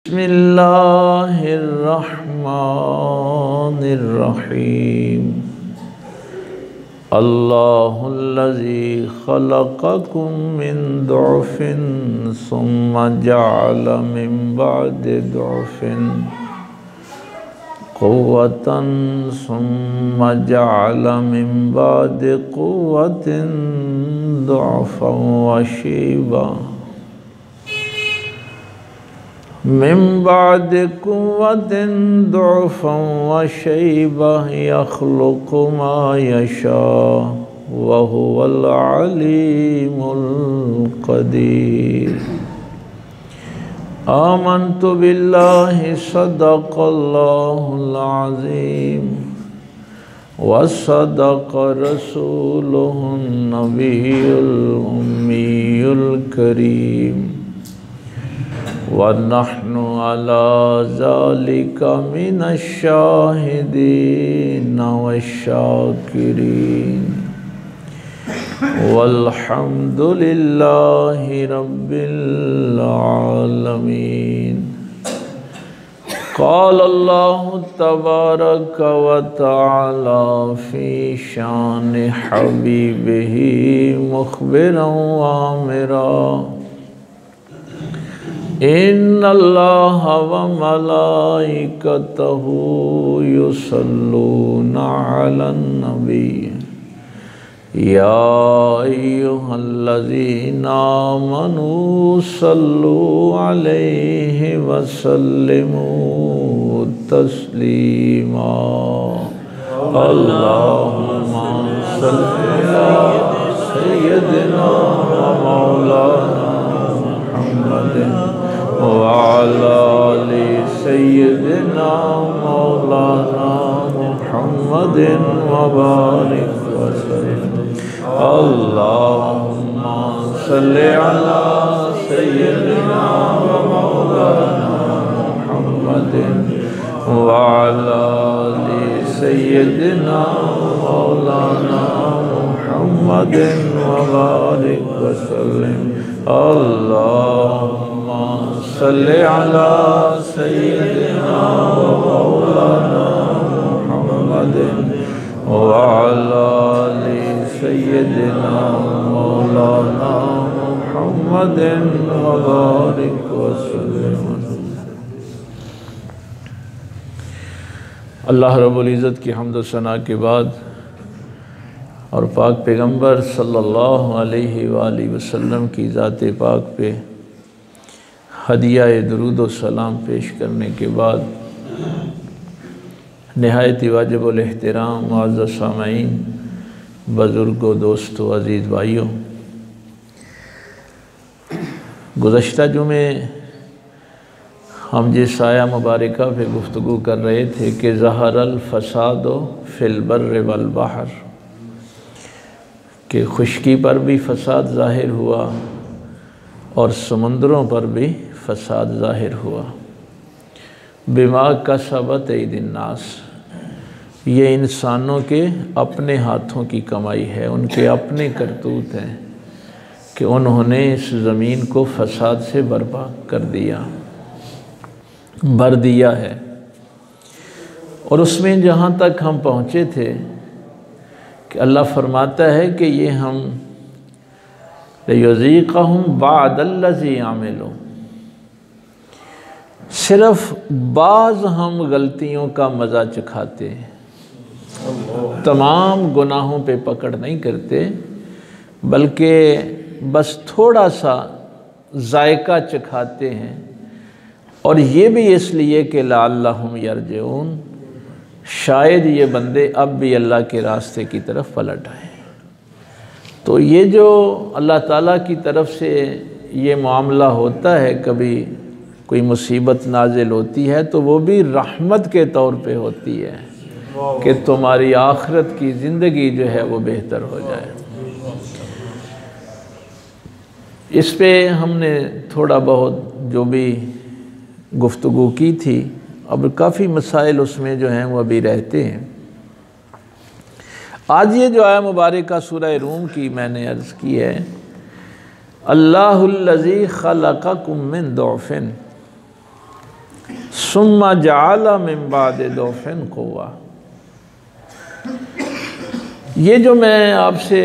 बिस्मिल्लाहिर्रहमानिर्रहीम। अल्लाहुल्लज़ी ख़लक़कुम मिन दुअफ़िन सुम्मा जअल मिन बअदि दुअफ़िन क़ुव्वतन सुम्मा जअल मिन बअदि क़ुव्वतिन दुअफ़न व शैबा मिन बअदि क़ुव्वतिन दुअफ़न व शैबा यख़्लुक़ु मा यशाअ व हुवल अलीमुल क़दीर। आमन्तु बिल्लाहि सदक़ल्लाहुल अज़ीम व सदक़ रसूलुहुन नबियुल उम्मियुल करीम व नहनु अला ज़ालिका मिनश शाहिदीन वश्शाकिरीन वल्हम्दुलिल्लाहि रब्बिल आलमीन। क़ाल अल्लाहु तबारक व तआला फ़ी शानि हबीबिही मुख़बिरन व आमिरा इन्नल्लाहा व मलाइकतहु युसल्लूना अलन नबी या अय्युहल्लज़ीना आमनू सल्लू अलैहि व सल्लिमू तस्लीमा। अल्लाहुम्मा सल्लि अला सय्यिदिना व मौलाना मुहम्मदिन व अला आलि सय्यिदिना मौलाना मुहम्मदिन व बारिक व सल्लिम। अल्लाहुम्मा सल्लि अला सय्यिदिना व मौलाना मुहम्मदिन व अला आलि सय्यिदिना मौलाना मुहम्मदिन व बारिक व सल्लिम। अल्लाहुम्मा सल्लि अला सय्यिदिना व मौलाना मुहम्मदिन व अला आलि सय्यिदिना मौलाना मुहम्मदिन व बारिक व सल्लिम। अल्लाह रब्बुल इज़्ज़त की हम्द व सना के बाद और पाक पैगम्बर सल्लल्लाहु अलैहि वालैहि वसल्लम की ज़ात पाक पे हदिया दुरूद व सलाम पेश करने के बाद नहायत वाजिबुल एहतराम मुअज़्ज़ज़ सामईन, बुज़ुर्गों, दोस्तों, अज़ीज़ भाइयों, गुज़श्ता जुमे हम जिस आया मुबारका पे गुफ्तगू कर रहे थे कि ज़हरल फ़सादो फ़िल बर्रि वल बहर, कि खुश्की पर भी फ़साद ज़ाहिर हुआ और समुद्रों पर भी फ़साद ज़ाहिर हुआ। बिमा कसबत ऐदिन नास, ये इंसानों के अपने हाथों की कमाई है, उनके अपने करतूत हैं कि उन्होंने इस ज़मीन को फ़साद से बर्बाद कर दिया, भर दिया है। और उसमें जहाँ तक हम पहुँचे थे कि अल्लाह फरमाता है कि ये हम लियुज़ीक़हुम बअदल्लज़ी आमिलू, सिर्फ़ बाज़ हम गलतियों का मज़ा चखाते हैं, तमाम गुनाहों पे पकड़ नहीं करते, बल्कि बस थोड़ा सा जायका चखाते हैं। और ये भी इसलिए कि लअल्लहुम यरजिऊन, शायद ये बंदे अब भी अल्लाह के रास्ते की तरफ पलट आए। तो ये जो अल्लाह ताला की तरफ से ये मामला होता है, कभी कोई मुसीबत नाजिल होती है तो वो भी रहमत के तौर पे होती है कि तुम्हारी आखिरत की ज़िंदगी जो है वो बेहतर हो जाए। इस पे हमने थोड़ा बहुत जो भी गुफ्तगू की थी, अब काफ़ी मसाइल उसमें जो हैं वो अभी रहते हैं। आज ये जो आया मुबारका सूरह रूम की मैंने अर्ज़ की है, अल्लाहुल्लज़ी ख़लक़कुम मिन दुअफ़िन, सुम्मा जअला मिन बादि दौफिन क़ुव्वा। ये जो मैं आपसे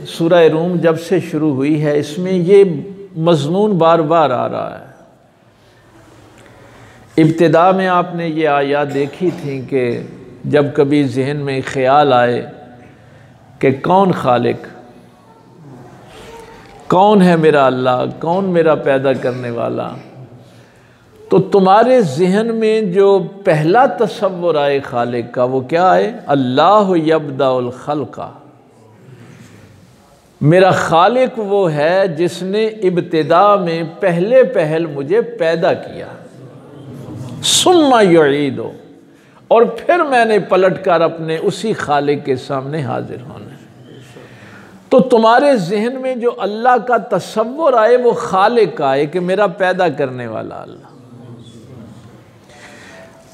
सूरह रूम जब से शुरू हुई है, इसमें ये मज़मून बार बार आ रहा है। इब्तिदा में आपने ये आयत देखी थी कि जब कभी जहन में ख्याल आए कि कौन खालिक, कौन है मेरा अल्लाह, कौन मेरा पैदा करने वाला, तो तुम्हारे जहन में जो पहला तसव्वुर आए खालिक का वो क्या है? अल्लाह यब्दउल खल्क़ा। मेरा खालिक वो है जिसने इब्तिदा में पहले पहल मुझे पैदा किया, सुम्मा युईदु, और फिर मैंने पलटकर अपने उसी खालिक के सामने हाजिर होना। तो तुम्हारे जहन में जो अल्लाह का तसव्वुर आए वो खालिक का आए कि मेरा पैदा करने वाला अल्लाह।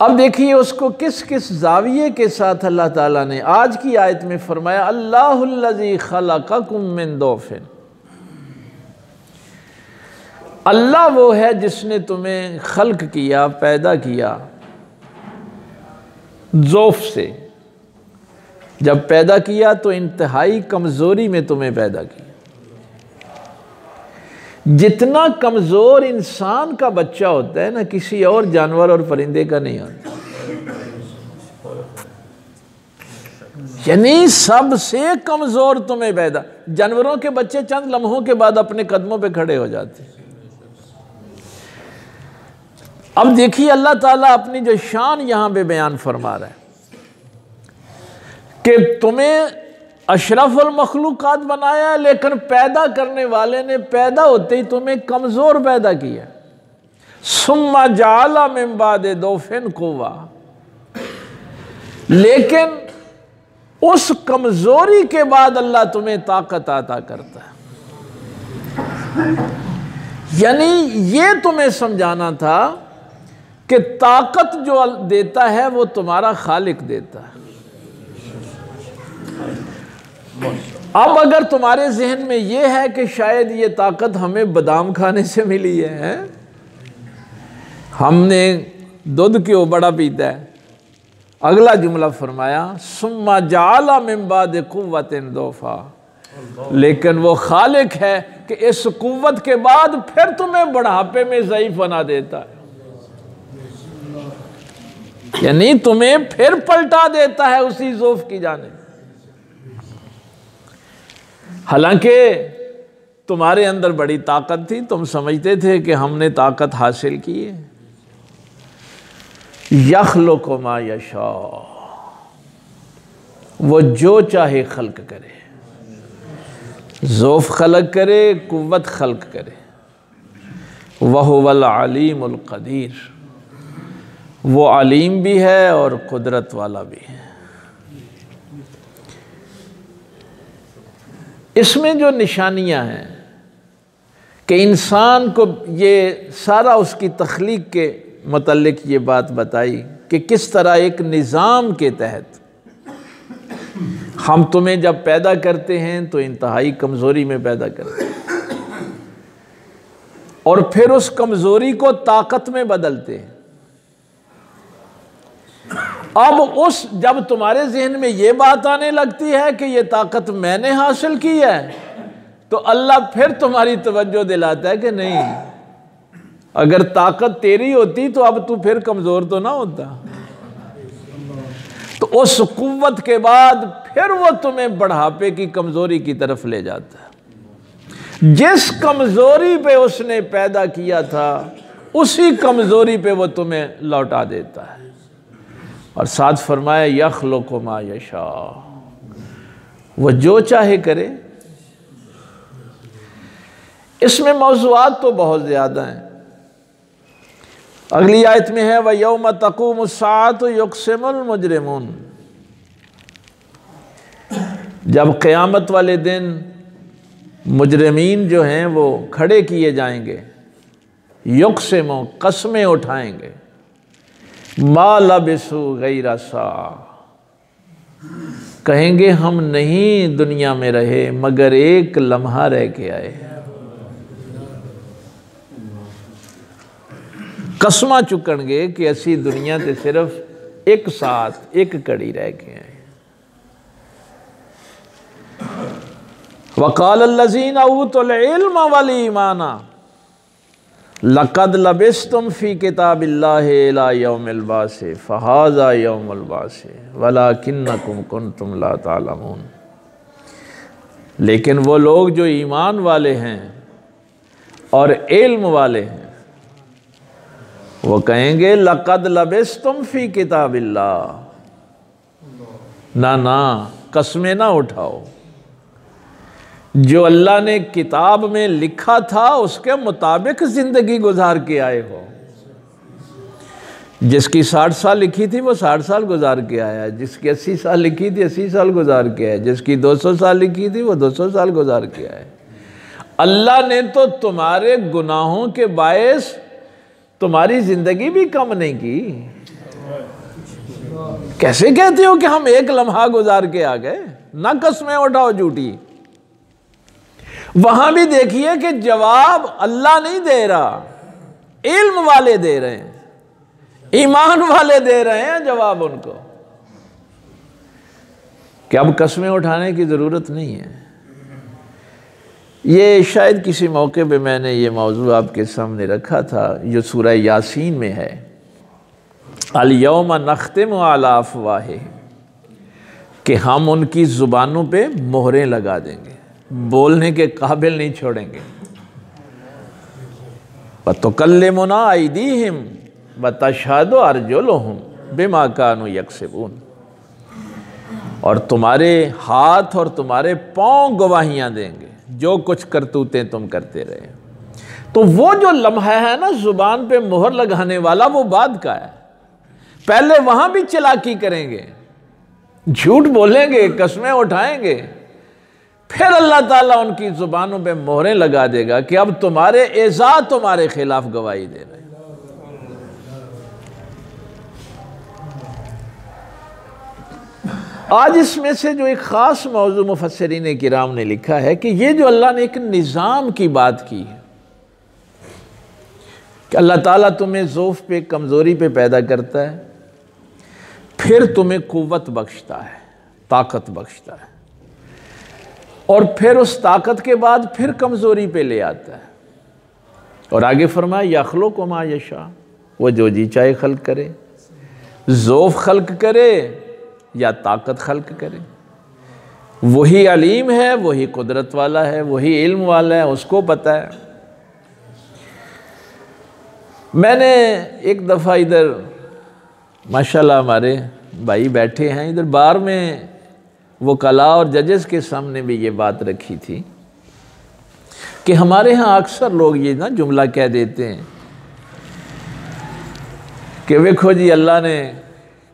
अब देखिए उसको किस किस जाविये के साथ अल्लाह ताला ने आज की आयत में फरमाया, अल्लाहुल्लज़ी खलक़कुम मिन दौफिन। अल्लाह वो है जिसने तुम्हें खल्क किया, पैदा किया ज़ौफ़ से। जब पैदा किया तो इंतहाई कमज़ोरी में तुम्हें पैदा किया। जितना कमज़ोर इंसान का बच्चा होता है ना, किसी और जानवर और परिंदे का नहीं होता। यानी सबसे कमज़ोर तुम्हें पैदा। जानवरों के बच्चे चंद लम्हों के बाद अपने कदमों पे खड़े हो जाते हैं। अब देखिए अल्लाह ताला अपनी जो शान यहाँ पे बयान फरमा रहा है कि तुम्हें अशरफुल मखलूकात बनाया है, लेकिन पैदा करने वाले ने पैदा होते ही तुम्हें कमज़ोर पैदा किया। सुम्मा जअला मिन बादि दौफिन क़ुव्वा। लेकिन उस कमज़ोरी के बाद अल्लाह तुम्हें ताकत अता करता है। यानी ये तुम्हें समझाना था कि ताकत जो देता है वो तुम्हारा खालिक देता है। अब अगर तुम्हारे जहन में ये है कि शायद ये ताकत हमें बादाम खाने से मिली है, हमने दूध क्यों बड़ा पीता है, अगला जुमला फरमाया सुम्मा जअला मिन बादि कुव्वतिन दौफा। लेकिन वो खालिक है कि इस कुव्वत के बाद फिर तुम्हें बुढ़ापे में ज़ईफ बना देता है। यानी तुम्हें फिर पलटा देता है उसी ज़ौफ़ की जानिब। हालांकि तुम्हारे अंदर बड़ी ताकत थी, तुम समझते थे कि हमने ताकत हासिल की है। यख़्लुक़ु मा यशा, वो जो चाहे खल्क करे, ज़ौफ़ खल्क करे, कुव्वत खल्क करे। वहुवल अलीमुल क़दीर, वो अलीम भी है और कुदरत वाला भी है। इसमें जो निशानियां हैं कि इंसान को ये सारा उसकी तख्लीक के मुतल्लिक ये बात बताई कि किस तरह एक निज़ाम के तहत हम तुम्हें जब पैदा करते हैं तो इंतहाई कमज़ोरी में पैदा करते हैं और फिर उस कमज़ोरी को ताकत में बदलते हैं। अब उस जब तुम्हारे जहन में ये बात आने लगती है कि ये ताकत मैंने हासिल की है, तो अल्लाह फिर तुम्हारी तवज्जो दिलाता है कि नहीं, अगर ताकत तेरी होती तो अब तू फिर कमज़ोर तो ना होता। तो उस कुव्वत के बाद फिर वो तुम्हें बढ़ापे की कमज़ोरी की तरफ ले जाता है। जिस कमज़ोरी पे उसने पैदा किया था उसी कमज़ोरी पे वो तुम्हें लौटा देता है। और साथ फरमाया यख़्लुक़ु मा यशा, वो जो चाहे करे। इसमें मौज़ूआत तो बहुत ज़्यादा हैं। अगली आयत में है व यौम तक़ूमुस्साअतु युक़सिमुल मुजरिमून, जब क़यामत वाले दिन मुजरिमीन जो हैं वो खड़े किए जाएंगे, युक़सिमू, कसमें उठाएंगे, मा लबिसू गैरा सा, कहेंगे हम नहीं दुनिया में रहे मगर एक लम्हा रह के आए। कसमा चुकणगे कि असी दुनिया ते सिर्फ एक साथ एक कड़ी रह के आए। वक़ाल अल्लज़ीना ऊतुल इल्म वल ईमाना लक़द लबिस्तुम फ़ी किताबिल्लाहि इला यौमिल बास फ़हाज़ा यौमुल बास वलाकिन्नकुम कुन्तुम ला तालमून। लेकिन वो लोग जो ईमान वाले हैं और इल्म वाले हैं वो कहेंगे लक़द लबिस्तुम फ़ी किताबिल्लाह, ना कसमें ना उठाओ, जो अल्लाह ने किताब में लिखा था उसके मुताबिक ज़िंदगी गुजार के आए हो। जिसकी 60 साल लिखी थी वो 60 साल गुजार के आया, जिसकी 80 साल लिखी थी 80 साल गुजार के आया, जिसकी 200 साल लिखी थी वो 200 साल गुजार के आए। अल्लाह ने तो तुम्हारे गुनाहों के बायस तुम्हारी ज़िंदगी भी कम नहीं की। कैसे कहते हो कि हम एक लम्हा गुजार के आ गए? ना कसमें उठाओ झूठी। वहां भी देखिए कि जवाब अल्लाह नहीं दे रहा, इल्म वाले दे रहे हैं, ईमान वाले दे रहे हैं जवाब उनको कि अब कसमें उठाने की ज़रूरत नहीं है। ये शायद किसी मौके पे मैंने ये मौजू आपके सामने रखा था, जो सूरह यासीन में है, अल यौमा नख्तिमु अला अफ़वाहिहिम, कि हम उनकी ज़ुबानों पे मोहरें लगा देंगे, बोलने के काबिल नहीं छोड़ेंगे। व तुकल्लिमुना अयदीहिम व तशहदु अर्जुलुहुम बिमा कानू यक्सिबून, और तुम्हारे हाथ और तुम्हारे पाँव गवाहियाँ देंगे जो कुछ करतूतें तुम करते रहे। तो वो जो लम्हा है ना ज़ुबान पे मोहर लगाने वाला, वो बाद का है। पहले वहाँ भी चालाकी करेंगे, झूठ बोलेंगे, कसमें उठाएंगे, फिर अल्लाह ताला उनकी ज़ुबानों पे मोहरें लगा देगा कि अब तुम्हारे एज़ा तुम्हारे खिलाफ गवाही दे रहे हैं। आज इसमें से जो एक ख़ास मौजू मुफस्सिरीन किराम ने लिखा है कि ये जो अल्लाह ने एक निज़ाम की बात की है कि अल्लाह ताला तुम्हें ज़ौफ़ पे, कमज़ोरी पे पैदा करता है, फिर तुम्हें क़ुव्वत बख्शता है, ताकत बख्शता है, और फिर उस ताकत के बाद फिर कमज़ोरी पे ले आता है। और आगे फरमाया यख़्लुक़ु मा यशा, वो जो जी चाहे खल्क करे, ज़ौफ़ खल्क करे या ताकत खल्क करे। वही अलीम है, वही कुदरत वाला है, वही इल्म वाला है, उसको पता है। मैंने एक दफ़ा इधर माशाल्लाह हमारे भाई बैठे हैं, इधर बार में वो कला और जजेस के सामने भी ये बात रखी थी कि हमारे यहाँ अक्सर लोग ये ना जुमला कह देते हैं कि देखो जी अल्लाह ने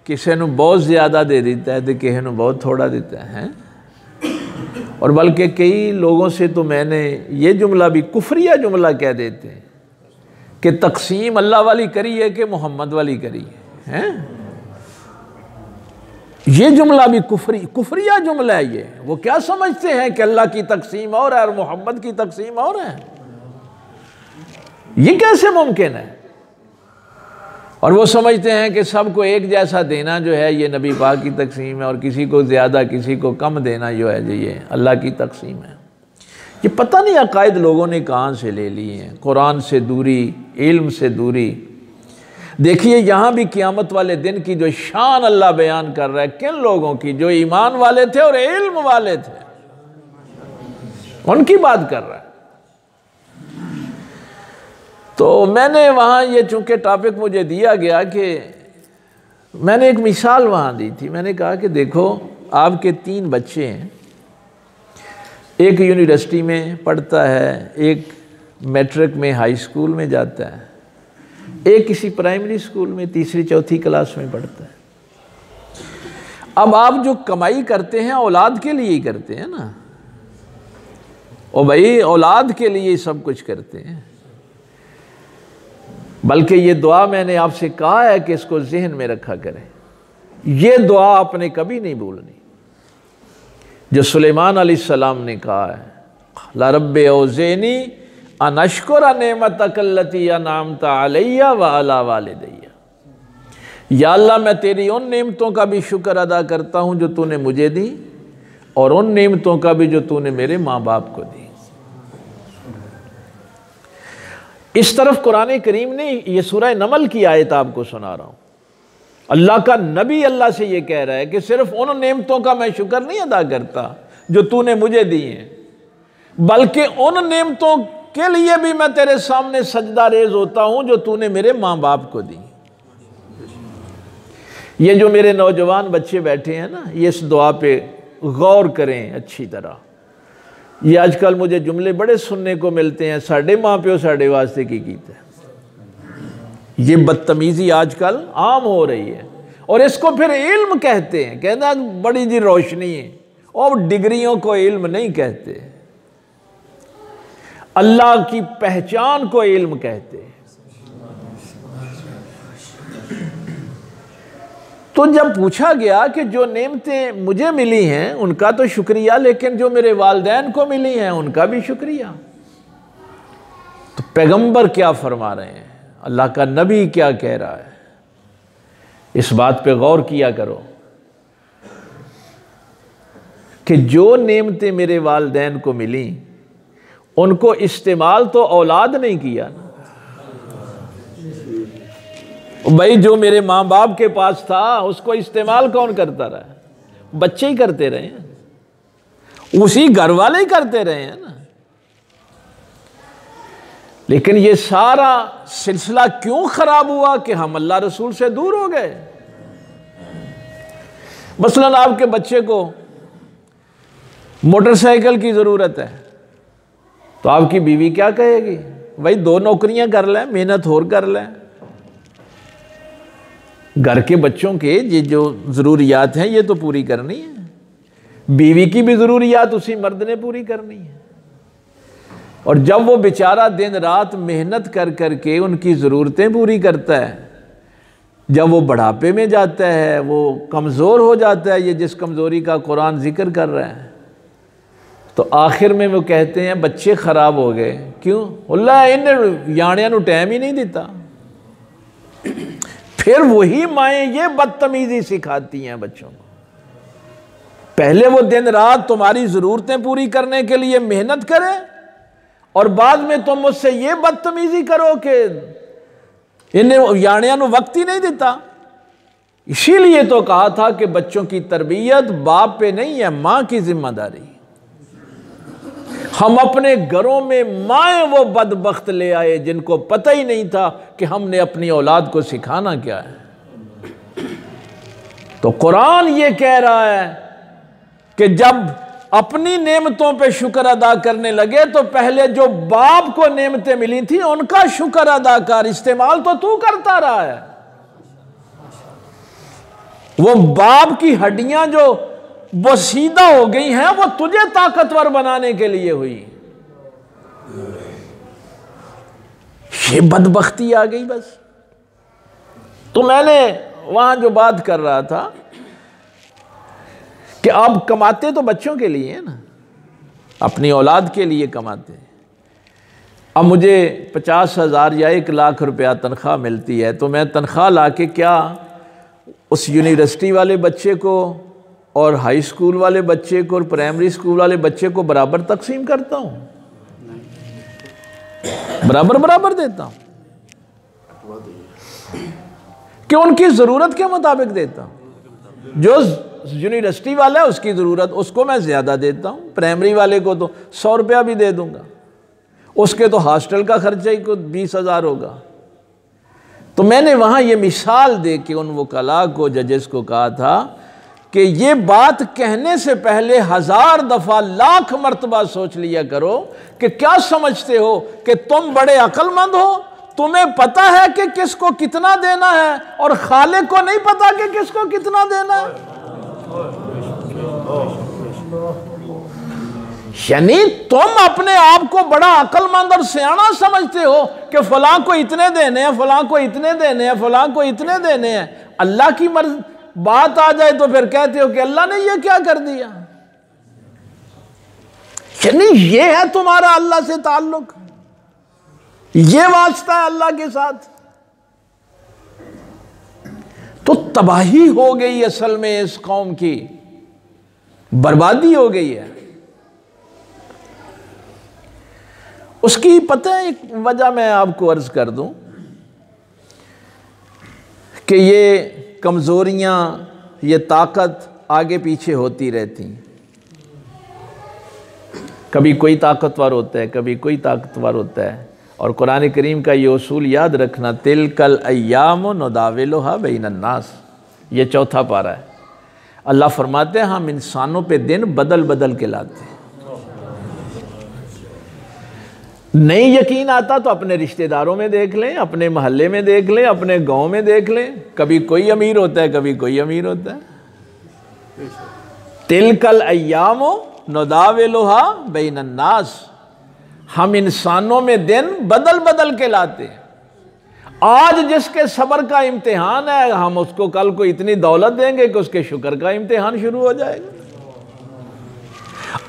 किसी को बहुत ज़्यादा दे देता है तो किसी को बहुत थोड़ा देता है। और बल्कि कई लोगों से तो मैंने ये जुमला भी कुफरिया जुमला कह देते हैं कि तकसीम अल्लाह वाली करी है कि मोहम्मद वाली करी है। ये जुमला भी कुफरिया जुमला है। ये वो क्या समझते हैं कि अल्लाह की तकसीम और है और मोहम्मद की तकसीम और है? ये कैसे मुमकिन है? और वो समझते हैं कि सबको एक जैसा देना जो है ये नबी पाक की तकसीम है, और किसी को ज़्यादा किसी को कम देना जो है जो ये अल्लाह की तकसीम है। ये पता नहीं अकायद लोगों ने कहाँ से ले लिए हैं। कुरान से दूरी, इल्म से दूरी। देखिए यहाँ भी क़यामत वाले दिन की जो शान अल्लाह बयान कर रहा है, किन लोगों की? जो ईमान वाले थे और इल्म वाले थे, उनकी बात कर रहा है। तो मैंने वहाँ ये चूँकि टॉपिक मुझे दिया गया कि मैंने एक मिसाल वहाँ दी थी। मैंने कहा कि देखो आपके 3 बच्चे हैं, एक यूनिवर्सिटी में पढ़ता है, एक मैट्रिक में हाई स्कूल में जाता है, एक किसी प्राइमरी स्कूल में तीसरी चौथी क्लास में पढ़ता है। अब आप जो कमाई करते हैं औलाद के लिए ही करते हैं ना, ओ भाई औलाद के लिए सब कुछ करते हैं। बल्कि ये दुआ मैंने आपसे कहा है कि इसको जहन में रखा करें। ये दुआ आपने कभी नहीं भूलनी जो सुलेमान अलैहिस्सलाम ने कहा है, ला रब्बे औज़ेनी अनश्कुर नेमतकल्लती अनअमत अलैया व अला वालिदैया। या अल्लाह मैं तेरी उन नेमतों का भी शुक्र अदा करता हूँ जो तूने मुझे दी, और उन नेमतों का भी जो तूने मेरे माँ बाप को दी। इस तरफ कुरान करीम ने, ये सूरह नमल की आयत आपको सुना रहा हूँ, अल्लाह का नबी अल्लाह से ये कह रहा है कि सिर्फ उन नेमतों का मैं शुक्र नहीं अदा करता जो तूने मुझे दी हैं, बल्कि उन नेमतों के लिए भी मैं तेरे सामने सजदा रेज होता हूं जो तूने मेरे माँ बाप को दी। ये जो मेरे नौजवान बच्चे बैठे हैं ना, ये इस दुआ पे गौर करें अच्छी तरह। ये आजकल मुझे जुमले बड़े सुनने को मिलते हैं, साढ़े माँ प्यो साढ़े वास्ते की कीता है। ये बदतमीजी आजकल आम हो रही है, और इसको फिर इल्म कहते हैं। कहना बड़ी जी रोशनी है, और डिग्रियों को इल्म नहीं कहते, अल्लाह की पहचान को इल्म कहते हैं। तो जब पूछा गया कि जो नेमतें मुझे मिली हैं उनका तो शुक्रिया, लेकिन जो मेरे वालिदैन को मिली हैं उनका भी शुक्रिया, तो पैगंबर क्या फरमा रहे हैं, अल्लाह का नबी क्या कह रहा है, इस बात पे गौर किया करो कि जो नेमतें मेरे वालिदैन को मिली उनको इस्तेमाल तो औलाद नहीं किया ना भाई। जो मेरे माँ बाप के पास था उसको इस्तेमाल कौन करता रहा? बच्चे ही करते रहे हैं, उसी घर वाले ही करते रहे हैं ना। लेकिन ये सारा सिलसिला क्यों खराब हुआ कि हम अल्लाह रसूल से दूर हो गए। मसलन आपके बच्चे को मोटरसाइकिल की जरूरत है, तो आपकी बीवी क्या कहेगी, भाई 2 नौकरियां कर लें, मेहनत और कर लें। घर के बच्चों के ये जो ज़रूरियात हैं ये तो पूरी करनी है, बीवी की भी ज़रूरियात उसी मर्द ने पूरी करनी है। और जब वो बेचारा दिन रात मेहनत कर कर के उनकी ज़रूरतें पूरी करता है, जब वो बुढ़ापे में जाता है, वो कमज़ोर हो जाता है, ये जिस कमज़ोरी का कुरान जिक्र कर रहा है, तो आखिर में वो कहते हैं बच्चे ख़राब हो गए। क्यों? अल्लाह इन्हें याणियां नूं टाइम ही नहीं दिता। फिर वही माएँ ये बदतमीजी सिखाती हैं बच्चों को। पहले वो दिन रात तुम्हारी ज़रूरतें पूरी करने के लिए मेहनत करें, और बाद में तुम मुझसे ये बदतमीजी करो कि इन्हें याणियां नूं वक्त ही नहीं देता। इसीलिए तो कहा था कि बच्चों की तरबियत बाप पे नहीं है, माँ की जिम्मेदारी। हम अपने घरों में माएँ वो बदबख्त ले आए जिनको पता ही नहीं था कि हमने अपनी औलाद को सिखाना क्या है। तो कुरान ये कह रहा है कि जब अपनी नेमतों पे शुक्र अदा करने लगे तो पहले जो बाप को नेमतें मिली थी उनका शुक्र अदा कर, इस्तेमाल तो तू करता रहा है। वो बाप की हड्डियां जो बसीदा हो गई हैं वो तुझे ताकतवर बनाने के लिए हुई। ये बदबख्ती आ गई बस। तो मैंने वहां जो बात कर रहा था कि आप कमाते तो बच्चों के लिए है ना, अपनी औलाद के लिए कमाते। अब मुझे 50,000 या 1 लाख रुपया तनख्वाह मिलती है, तो मैं तनख्वाह लाके क्या उस यूनिवर्सिटी वाले बच्चे को और हाई स्कूल वाले बच्चे को और प्राइमरी स्कूल वाले बच्चे को बराबर तकसीम करता हूँ? बराबर बराबर देता हूँ कि उनकी ज़रूरत के मुताबिक देता हूँ। जो यूनिवर्सिटी वाला है उसकी ज़रूरत, उसको मैं ज़्यादा देता हूँ। प्राइमरी वाले को तो 100 रुपया भी दे दूँगा, उसके तो हॉस्टल का खर्चा ही को 20,000 होगा। तो मैंने वहाँ ये मिसाल दे के उन वकला को, जजेस को कहा था कि ये बात कहने से पहले 1000 दफ़ा लाख मर्तबा सोच लिया करो कि क्या समझते हो कि तुम बड़े अक्लमंद हो, तुम्हें पता है कि किसको कितना देना है, और खालिक को नहीं पता कि किसको कितना देना है। यानी तुम अपने आप को बड़ा अक्लमंद और सियाना समझते हो कि फलां को इतने देने हैं, फलां को इतने देने हैं, फलां को इतने देने हैं। अल्लाह की मर्ज़ी बात आ जाए तो फिर कहते हो कि अल्लाह ने ये क्या कर दिया। यानी ये है तुम्हारा अल्लाह से ताल्लुक। ये वास्ता है अल्लाह के साथ। तो तबाही हो गई असल में, इस कौम की बर्बादी हो गई है। उसकी पता है एक वजह मैं आपको अर्ज कर दूं कि ये कमजोरियां, ये ताकत आगे पीछे होती रहती। कभी कोई ताकतवर होता है, कभी कोई ताकतवर होता है। और कुरान करीम का ये उसूल याद रखना, तिलकल अय्याम नुदाविलुहा बैनन नास, ये चौथा पारा है। अल्लाह फरमाते हैं हम इंसानों पे दिन बदल बदल के लाते हैं। नहीं यकीन आता तो अपने रिश्तेदारों में देख लें, अपने मोहल्ले में देख लें, अपने गांव में देख लें। कभी कोई अमीर होता है, कभी कोई अमीर होता है। तिलकल अय्याम नुदाविलुहा बैनन नास, हम इंसानों में दिन बदल बदल के लाते हैं। आज जिसके सब्र का इम्तिहान है, हम उसको कल को इतनी दौलत देंगे कि उसके शुक्र का इम्तिहान शुरू हो जाएगा।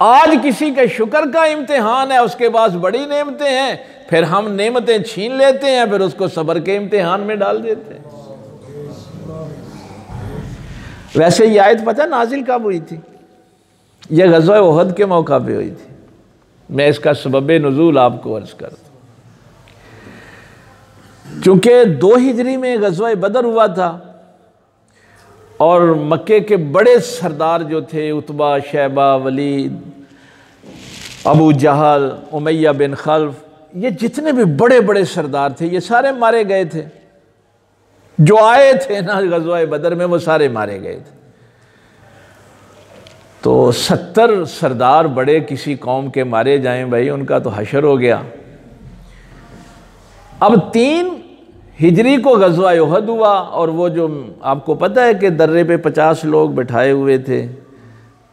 आज किसी के शुक्र का इम्तिहान है, उसके पास बड़ी नेमतें हैं, फिर हम नेमतें छीन लेते हैं, फिर उसको सब्र के इम्तिहान में डाल देते हैं। वैसे ये आयत पता नाजिल कब हुई थी? यह ग़ज़वा उहद के मौका पे हुई थी। मैं इसका सबबे नुज़ूल आपको अर्ज़ कर दूं। चूंकि 2 हिजरी में ग़ज़वा बदर हुआ था और मक्के के बड़े सरदार जो थे, उतबा, शैबा, वलीद, अबू जहल, उमैया बिन खल्फ, ये जितने भी बड़े बड़े सरदार थे, ये सारे मारे गए थे। जो आए थे ना ग़ज़वा बदर में, वो सारे मारे गए थे। तो 70 सरदार बड़े किसी कौम के मारे जाएं भाई, उनका तो हशर हो गया। अब 3 हिजरी को ग़ज़वा उहद हुआ, और वो जो आपको पता है कि दर्रे पे 50 लोग बिठाए हुए थे,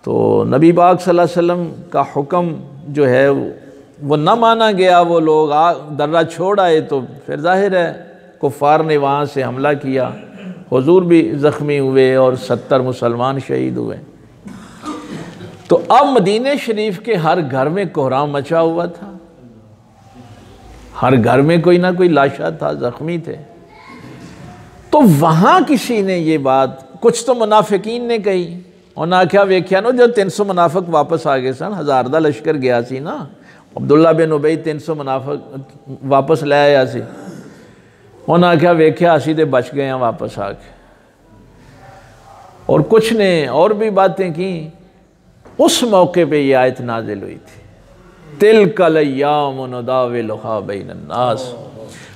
तो नबी पाक सल्लल्लाहु अलैहि वसल्लम का हुक्म जो है वो न माना गया। वो लोग दर्रा छोड़ आए, तो फिर जाहिर है कुफ़ार ने वहाँ से हमला किया, हुजूर भी ज़ख्मी हुए और 70 मुसलमान शहीद हुए। तो अब मदीने शरीफ के हर घर में कोहराम मचा हुआ था, हर घर में कोई ना कोई लाशा था, जख्मी थे। तो वहाँ किसी ने ये बात, कुछ तो मुनाफिकीन ने कही, उन्हें क्या वेख्या नो जो 300 मुनाफिक वापस आ गए सन, 1000 दा लश्कर गया सी ना, अब्दुल्ला बिन उबई 300 मुनाफिक वापस ले आया सी। उन्हें क्या वेख्या असी तो बच गए हैं वापस आके। और कुछ ने और भी बातें की। उस मौके पे ये आयत नाजिल हुई थी, तिलकल अय्याम नुदाविलुहा बैनन नास,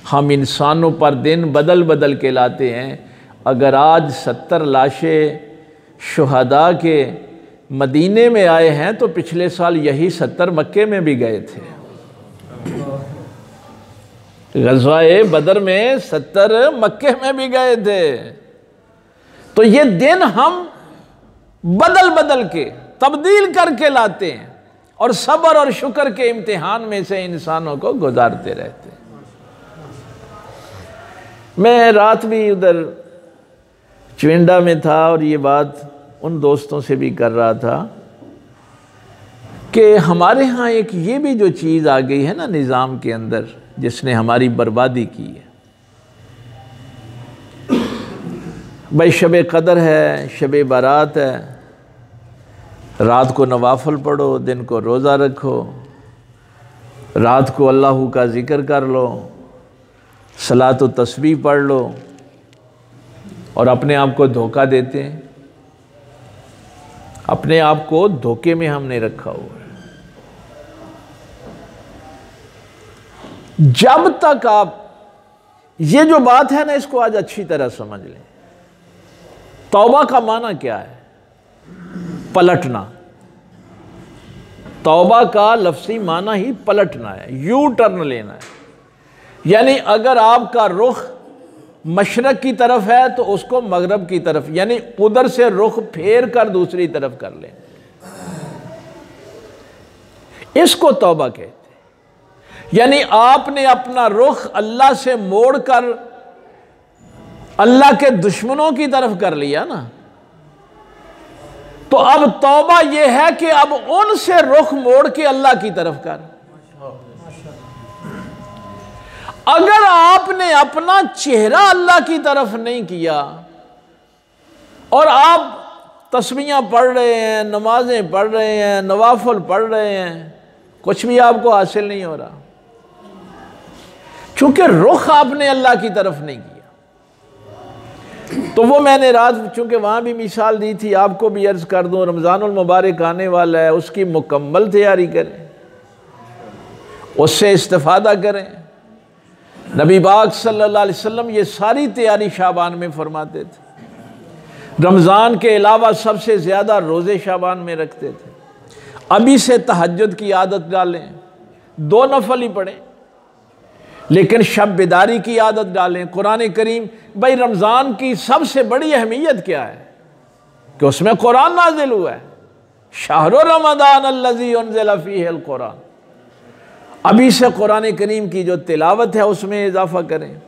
हम इंसानों पर दिन बदल बदल के लाते हैं। अगर आज 70 लाशें शुहदा के मदीने में आए हैं, तो पिछले साल यही 70 मक्के में भी गए थे। ग़ज़वा बदर में 70 मक्के में भी गए थे। तो ये दिन हम बदल बदल के, तब्दील करके लाते हैं, और सब्र और शुक्र के इम्तिहान में से इंसानों को गुजारते रहते हैं। मैं रात भी उधर चविंडा में था और ये बात उन दोस्तों से भी कर रहा था कि हमारे यहाँ एक ये भी जो चीज़ आ गई है ना निज़ाम के अंदर, जिसने हमारी बर्बादी की है। भाई शब कदर है, शब बारात है, रात को नवाफल पढ़ो, दिन को रोज़ा रखो, रात को अल्लाह का ज़िक्र कर लो, सलात व तस्बीह पढ़ लो, और अपने आप को धोखा देते हैं। अपने आप को धोखे में हमने रखा हुआ है। जब तक आप ये जो बात है ना, इसको आज अच्छी तरह समझ लें। तौबा का माना क्या है? पलटना। तौबा का लफ्ज़ी माना ही पलटना है, यू टर्न लेना है। यानी अगर आपका रुख मशरक की तरफ है तो उसको मगरब की तरफ, यानी उधर से रुख फेर कर दूसरी तरफ कर लें। इसको तौबा कहते हैं। यानी आपने अपना रुख अल्लाह से मोड़कर अल्लाह के दुश्मनों की तरफ कर लिया ना, तो अब तौबा यह है कि अब उनसे रुख मोड़ के अल्लाह की तरफ कर। अगर आपने अपना चेहरा अल्लाह की तरफ नहीं किया और आप तस्बीहां पढ़ रहे हैं, नमाजें पढ़ रहे हैं, नवाफिल पढ़ रहे हैं, कुछ भी आपको हासिल नहीं हो रहा, क्योंकि रुख आपने अल्लाह की तरफ नहीं किया। तो वो मैंने रात चूंकि वहां भी मिसाल दी थी, आपको भी अर्ज कर दूं, रमज़ानुल मुबारक आने वाला है, उसकी मुकम्मल तैयारी करें, उससे इस्तिफादा करें। नबी पाक सल्लल्लाहु अलैहि वसल्लम ये सारी तैयारी शाबान में फरमाते थे। रमज़ान के अलावा सबसे ज़्यादा रोज़े शाबान में रखते थे। अभी से तहज्जुद की आदत डालें, 2 नफल ही पढ़ें, लेकिन शब बेदारी की आदत डालें। कुरान करीम, भाई रमज़ान की सबसे बड़ी अहमियत क्या है कि उसमें कुरान नाजिल हुआ है। शहरो रमज़ान अल्लज़ी उन्ज़िला फ़ीहिल कुरान। अभी से कुरान करीम की जो तिलावत है उसमें इजाफा करें।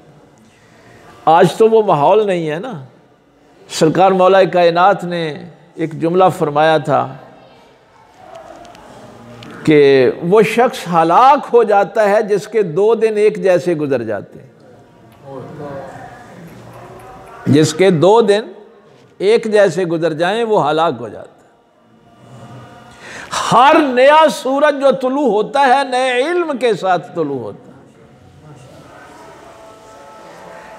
आज तो वो माहौल नहीं है ना। सरकार मौला कायनात ने एक जुमला फरमाया था कि वो शख्स हलाक हो जाता है जिसके 2 दिन एक जैसे गुजर जाते हैं। जिसके 2 दिन एक जैसे गुजर जाएं वो हलाक हो जाता है। हर नया सूरज जो तुलू होता है नए इल्म के साथ तुलू होता है।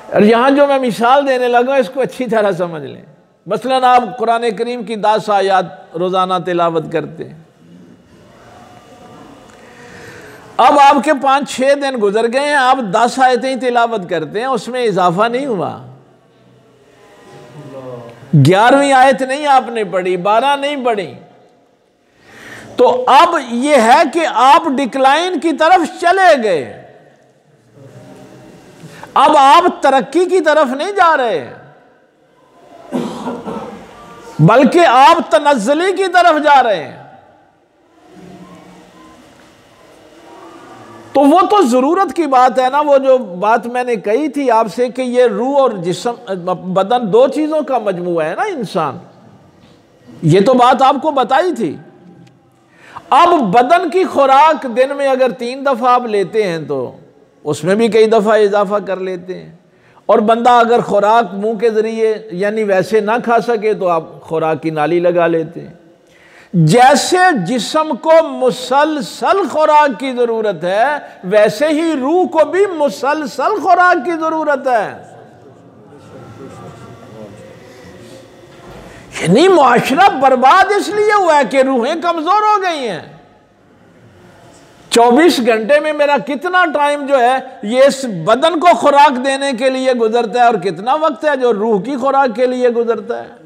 और यहां जो मैं मिसाल देने लगा इसको अच्छी तरह समझ लें। मसलन आप कुरान करीम की 10 आयत रोजाना तिलावत करते हैं। अब आपके 5-6 दिन गुजर गए हैं, आप 10 आयतें ही तिलावत करते हैं, उसमें इजाफा नहीं हुआ। 11वीं आयत नहीं आपने पढ़ी, 12 नहीं पढ़ी, तो अब यह है कि आप डिक्लाइन की तरफ चले गए। अब आप तरक्की की तरफ नहीं जा रहे, बल्कि आप तनज़्ज़ुली की तरफ जा रहे हैं। तो वो तो जरूरत की बात है ना। वो जो बात मैंने कही थी आपसे कि ये रूह और जिस्म, बदन 2 चीजों का मजमूआ है ना इंसान, ये तो बात आपको बताई थी। अब बदन की खुराक दिन में अगर 3 दफा आप लेते हैं तो उसमें भी कई दफा इजाफा कर लेते हैं। और बंदा अगर खुराक मुंह के जरिए यानी वैसे ना खा सके तो आप खुराक की नाली लगा लेते हैं। जैसे जिस्म को मुसलसल खुराक की जरूरत है, वैसे ही रूह को भी मुसलसल खुराक की जरूरत है। यानी मुआशरा बर्बाद इसलिए हुआ है कि रूहें कमजोर हो गई हैं। 24 घंटे में मेरा कितना टाइम जो है ये इस बदन को खुराक देने के लिए गुजरता है और कितना वक्त है जो रूह की खुराक के लिए गुजरता है।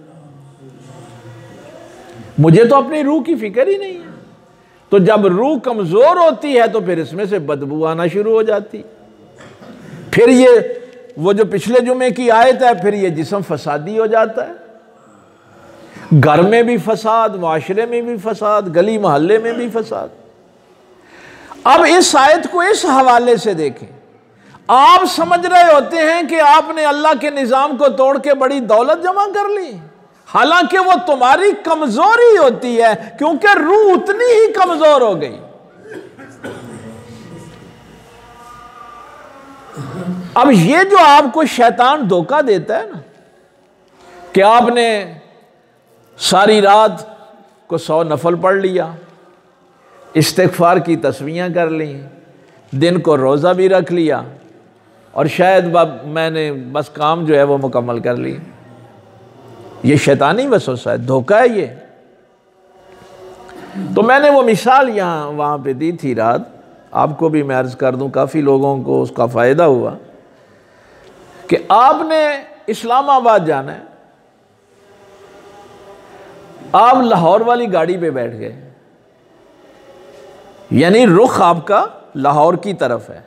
मुझे तो अपनी रूह की फिक्र ही नहीं है। तो जब रूह कमजोर होती है तो फिर इसमें से बदबू आना शुरू हो जाती। फिर ये वो जो पिछले जुमे की आयत है, फिर ये जिस्म फसादी हो जाता है। घर में भी फसाद, माशरे में भी फसाद, गली मोहल्ले में भी फसाद। अब इस आयत को इस हवाले से देखें। आप समझ रहे होते हैं कि आपने अल्लाह के निज़ाम को तोड़ के बड़ी दौलत जमा कर ली, हालांकि वो तुम्हारी कमजोरी होती है, क्योंकि रूह उतनी ही कमजोर हो गई। अब ये जो आपको शैतान धोखा देता है ना कि आपने सारी रात को 100 नफल पढ़ लिया, इस्तिग़फ़ार की तस्बीहें कर ली, दिन को रोज़ा भी रख लिया और शायद मैंने बस काम जो है वो मुकम्मल कर ली। ये शैतानी वसवसा है, धोखा है ये। तो मैंने वो मिसाल यहाँ वहाँ पे दी थी रात, आपको भी मैं अर्ज़ कर दूँ, काफ़ी लोगों को उसका फ़ायदा हुआ कि आपने इस्लामाबाद जाना है, आप लाहौर वाली गाड़ी पे बैठ गए, यानी रुख आपका लाहौर की तरफ है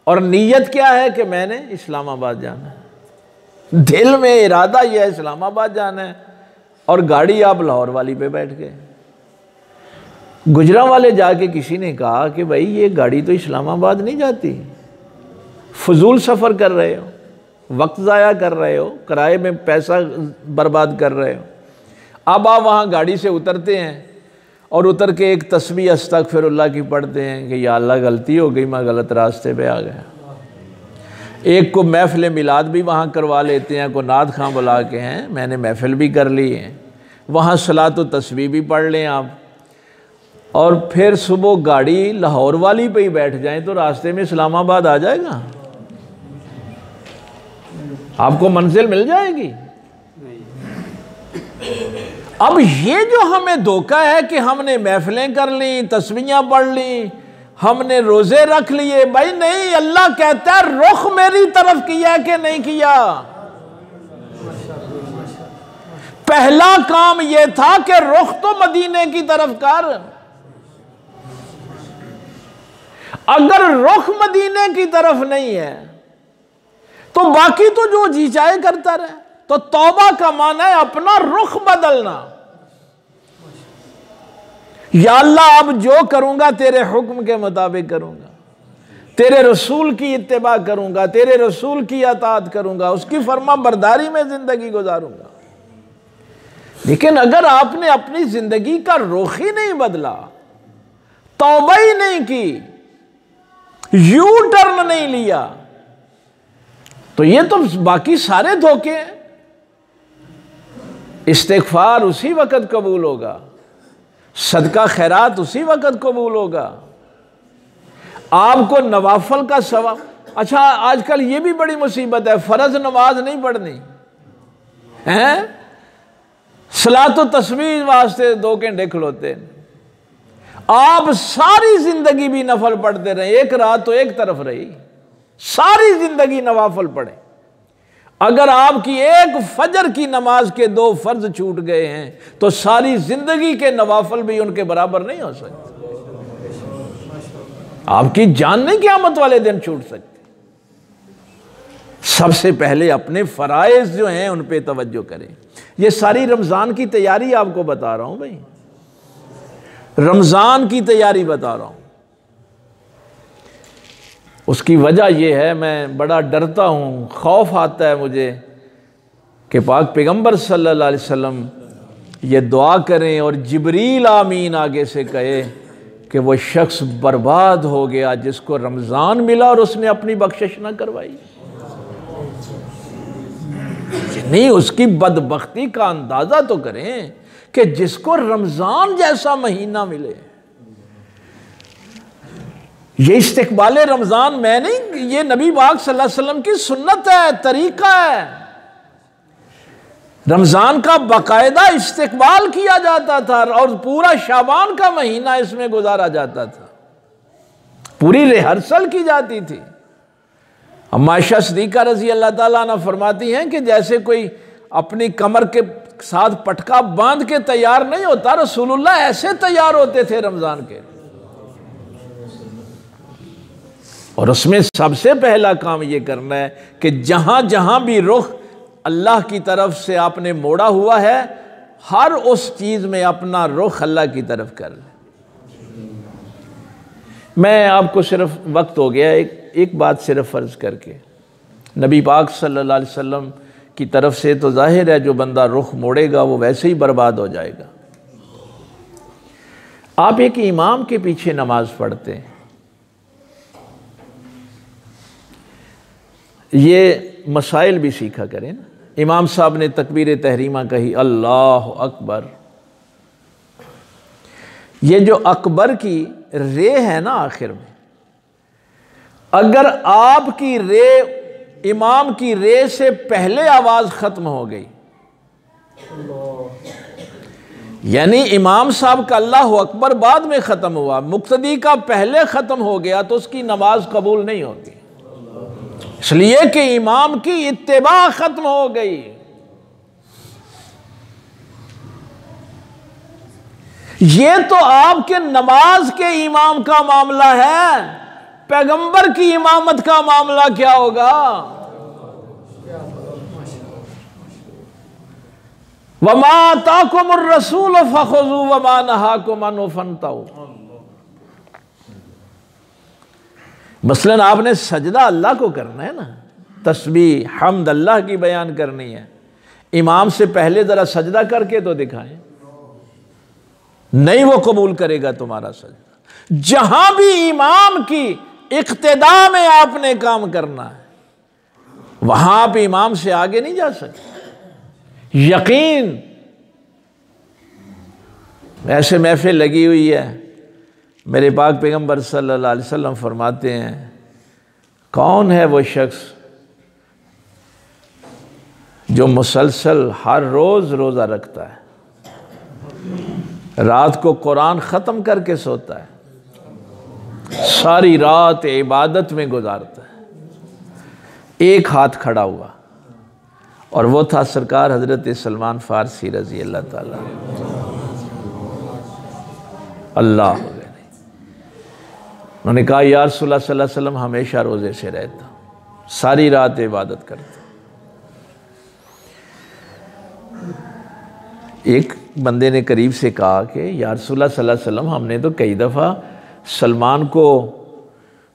और नीयत क्या है कि मैंने इस्लामाबाद जाना है। दिल में इरादा यह है इस्लामाबाद जाना है और गाड़ी आप लाहौर वाली पे बैठ गए। गुजरांवाले जाके किसी ने कहा कि भाई ये गाड़ी तो इस्लामाबाद नहीं जाती, फजूल सफ़र कर रहे हो, वक्त ज़ाया कर रहे हो, किराए में पैसा बर्बाद कर रहे हो। अब आप वहाँ गाड़ी से उतरते हैं और उतर के एक तस्बीह अस्तगफिरुल्लाह की पढ़ते हैं कि या अल्लाह गलती हो गई, मैं गलत रास्ते पे आ गया। एक को महफिल मिलाद भी वहाँ करवा लेते हैं, को नात खां बुला के हैं, मैंने महफिल भी कर ली है, वहाँ सलात व तस्बीह भी पढ़ लें आप, और फिर सुबह गाड़ी लाहौर वाली पे ही बैठ जाएं तो रास्ते में इस्लामाबाद आ जाएगा, आपको मंजिल मिल जाएगी। अब ये जो हमें धोखा है कि हमने महफिलें कर ली, तस्बीहां पढ़ ली, हमने रोजे रख लिए, भाई नहीं, अल्लाह कहता है रुख मेरी तरफ किया कि नहीं किया। पहला काम यह था कि रुख तो मदीने की तरफ कर। अगर रुख मदीने की तरफ नहीं है तो बाकी तो जो जी चाहे करता रहे। तो तौबा का माना है अपना रुख बदलना। या अल्लाह अब जो करूंगा तेरे हुक्म के मुताबिक करूंगा, तेरे रसूल की इत्तिबा करूंगा, तेरे रसूल की अताअत करूंगा, उसकी फर्मा बरदारी में जिंदगी गुजारूंगा। लेकिन अगर आपने अपनी जिंदगी का रुख ही नहीं बदला, तौबा ही नहीं की, यू टर्न नहीं लिया, तो ये तो बाकी सारे धोखे हैं। इस्तिग़फ़ार उसी वक़्त कबूल होगा, सदका खैरात उसी वक़्त कबूल होगा, आपको नवाफल का सवाब। अच्छा, आजकल ये भी बड़ी मुसीबत है, फ़र्ज नमाज नहीं पढ़नी है, सलात व तस्बीह वास्ते 2 घंटे खलोते, आप सारी जिंदगी भी नफल पढ़ते रहे, एक रात तो एक तरफ रही, सारी जिंदगी नवाफल पढ़े। अगर आपकी एक फजर की नमाज के 2 फर्ज छूट गए हैं तो सारी जिंदगी के नवाफल भी उनके बराबर नहीं हो सकते। आपकी जान नहीं क़यामत वाले दिन छूट सकती। सबसे पहले अपने फराइज जो हैं उन पे तवज्जो करें। ये सारी रमज़ान की तैयारी आपको बता रहा हूं भाई, रमज़ान की तैयारी बता रहा हूं। उसकी वजह यह है, मैं बड़ा डरता हूँ, खौफ आता है मुझे कि पाक पैगम्बर सल्लल्लाहु अलैहि वसल्लम ये दुआ करें और जिब्रील आमीन आगे से कहे कि वो शख्स बर्बाद हो गया जिसको रमज़ान मिला और उसने अपनी बख्शिश ना करवाई। नहीं, उसकी बदबख्ती का अंदाज़ा तो करें कि जिसको रमज़ान जैसा महीना मिले। ये इस्तिक़बाल रमज़ान मैं नहीं, ये नबी पाक सल्लल्लाहु अलैहि वसल्लम की सुन्नत है, तरीका है। रमज़ान का बाकायदा इस्तिक़बाल किया जाता था और पूरा शाबान का महीना इसमें गुजारा जाता था, पूरी रिहर्सल की जाती थी। अम्मा आयशा सिद्दीक़ा रज़ी अल्लाह ताला अन्हा फरमाती हैं कि जैसे कोई अपनी कमर के साथ पटका बांध के तैयार नहीं होता, रसूलुल्लाह ऐसे तैयार होते थे रमज़ान के। और उसमें सबसे पहला काम ये करना है कि जहां जहां भी रुख अल्लाह की तरफ से आपने मोड़ा हुआ है, हर उस चीज में अपना रुख अल्लाह की तरफ कर ले। मैं आपको सिर्फ वक्त हो गया, एक बात सिर्फ फर्ज करके, नबी पाक सल्लल्लाहु अलैहि वसल्लम की तरफ से तो जाहिर है जो बंदा रुख मोड़ेगा वो वैसे ही बर्बाद हो जाएगा। आप एक इमाम के पीछे नमाज पढ़ते हैं, ये मसाइल भी सीखा करें ना। इमाम साहब ने तकबीर तहरीमा कही, अल्लाह अकबर, ये जो अकबर की रे है ना आखिर में, अगर आपकी रे इमाम की रे से पहले आवाज खत्म हो गई, यानी इमाम साहब का अल्लाह अकबर बाद में खत्म हुआ, मुक्तदी का पहले खत्म हो गया, तो उसकी नमाज कबूल नहीं होती, इसलिए कि इमाम की इत्तिबा खत्म हो गई। ये तो आपके नमाज के इमाम का मामला है, पैगंबर की इमामत का मामला क्या होगा? वमा आताकुमुर रसूल फखुज़ू वमा नहाकुम अन्हु फंतहू। मसलन आपने सजदा अल्लाह को करना है ना, तस्बीह हम्द अल्लाह की बयान करनी है, इमाम से पहले जरा सजदा करके तो दिखाएं, नहीं वो कबूल करेगा तुम्हारा सजदा। जहां भी इमाम की इक्तिदा में आपने काम करना है, वहां आप इमाम से आगे नहीं जा सकते। यकीन, ऐसे महफिल लगी हुई है, मेरे पाक पैगंबर सल्लल्लाहु अलैहि वसल्लम फरमाते हैं, कौन है वो शख्स जो मुसलसल हर रोज़ रोज़ा रखता है, रात को कुरान ख़त्म करके सोता है, सारी रात इबादत में गुजारता है। एक हाथ खड़ा हुआ, और वो था सरकार हज़रत सलमान फ़ारसी रज़ी अल्लाह ताला अल्लाह। उन्होंने कहा, या रसूलल्लाह सल्लल्लाहु अलैहि वसल्लम हमेशा रोज़े से रहता, सारी रात इबादत करता। एक बंदे ने करीब से कहा कि या रसूलल्लाह सल्लल्लाहु अलैहि वसल्लम हमने तो कई दफ़ा सलमान को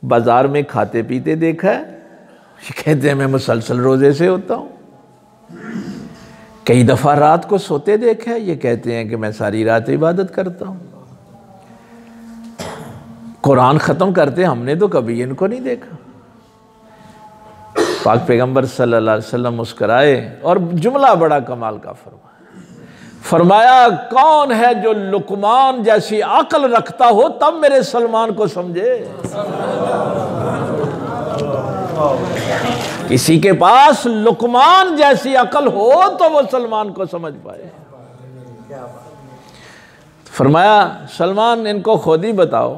बाज़ार में खाते पीते देखा है, कहते हैं मैं मुसलसल रोज़े से होता हूँ। कई दफ़ा रात को सोते देखा है, ये कहते हैं कि मैं सारी रात इबादत करता हूँ। कुरान ख़त्म करते हमने तो कभी इनको नहीं देखा। पाक पैगंबर सल्लल्लाहु अलैहि वसल्लम मुस्कराए और जुमला बड़ा कमाल का फरमाया, कौन है जो लुकमान जैसी अक्ल रखता हो तब मेरे सलमान को समझे। किसी के पास लुकमान जैसी अक्ल हो तो वो सलमान को समझ पाए। फरमाया, सलमान इनको खुद ही बताओ।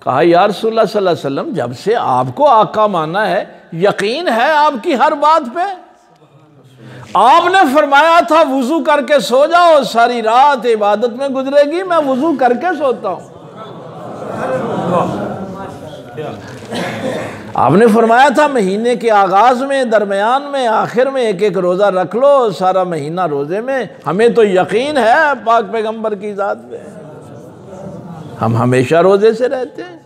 कहा, या रसूलल्लाह सल्लल्लाहु अलैहि वसल्लम जब से आपको आका माना है, यकीन है आपकी हर बात पे। आपने फरमाया था वुजू करके सो जाओ, सारी रात इबादत में गुजरेगी, मैं वुजू करके सोता हूं। आपने फरमाया था महीने के आगाज में, दरमियान में, आखिर में एक एक रोज़ा रख लो, सारा महीना रोज़े में। हमें तो यकीन है पाक पैगंबर की ज़ात पे, हम हमेशा रोज़े से रहते हैं।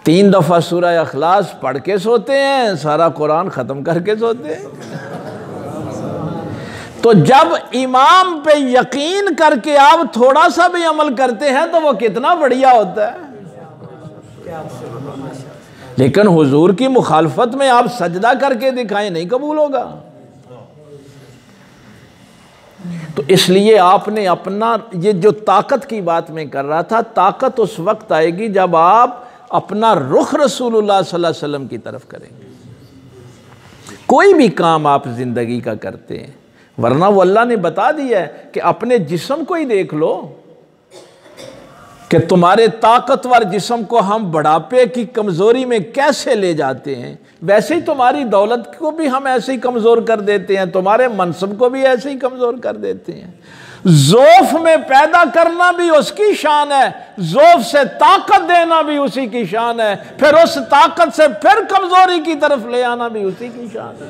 3 दफ़ा सूरह इखलास पढ़ के सोते हैं, सारा कुरान ख़त्म करके सोते हैं। तो जब इमाम पे यकीन करके आप थोड़ा सा भी अमल करते हैं तो वो कितना बढ़िया होता है। लेकिन हुजूर की मुखालफत में आप सजदा करके दिखाएं, नहीं कबूल होगा। तो इसलिए आपने अपना, ये जो ताकत की बात मैं कर रहा था, ताकत उस वक्त आएगी जब आप अपना रुख रसूलुल्लाह सल्लल्लाहु अलैहि वसल्लम की तरफ करेंगे। कोई भी काम आप जिंदगी का करते हैं, वरना वो अल्लाह ने बता दिया है कि अपने जिस्म को ही देख लो कि तुम्हारे ताकतवर जिस्म को हम बुढ़ापे की कमज़ोरी में कैसे ले जाते हैं, वैसे ही तुम्हारी दौलत को भी हम ऐसे ही कमज़ोर कर देते हैं, तुम्हारे मनसब को भी ऐसे ही कमज़ोर कर देते हैं। ज़ौफ़ में पैदा करना भी उसकी शान है, ज़ौफ़ से ताकत देना भी उसी की शान है, फिर उस ताकत से फिर कमज़ोरी की तरफ ले आना भी उसी की शान है।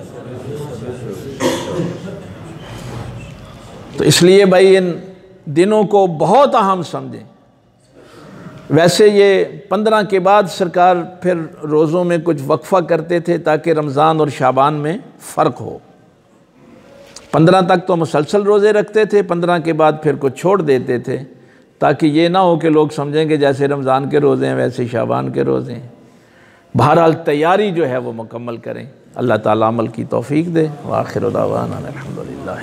तो इसलिए भाई इन दिनों को बहुत अहम समझें। वैसे ये 15 के बाद सरकार फिर रोज़ों में कुछ वक्फ़ा करते थे ताकि रमज़ान और शाबान में फ़र्क हो। 15 तक तो मुसलसल रोज़े रखते थे, 15 के बाद फिर कुछ छोड़ देते थे ताकि ये ना हो कि लोग समझेंगे जैसे रमज़ान के रोज़े हैं वैसे शाबान के रोज़े हैं। बहरहाल तैयारी जो है वो मुकम्मल करें। अल्लाह ताला अमल की तौफ़ीक दे। व आखिर दावाना अल्हम्दुलिल्लाह।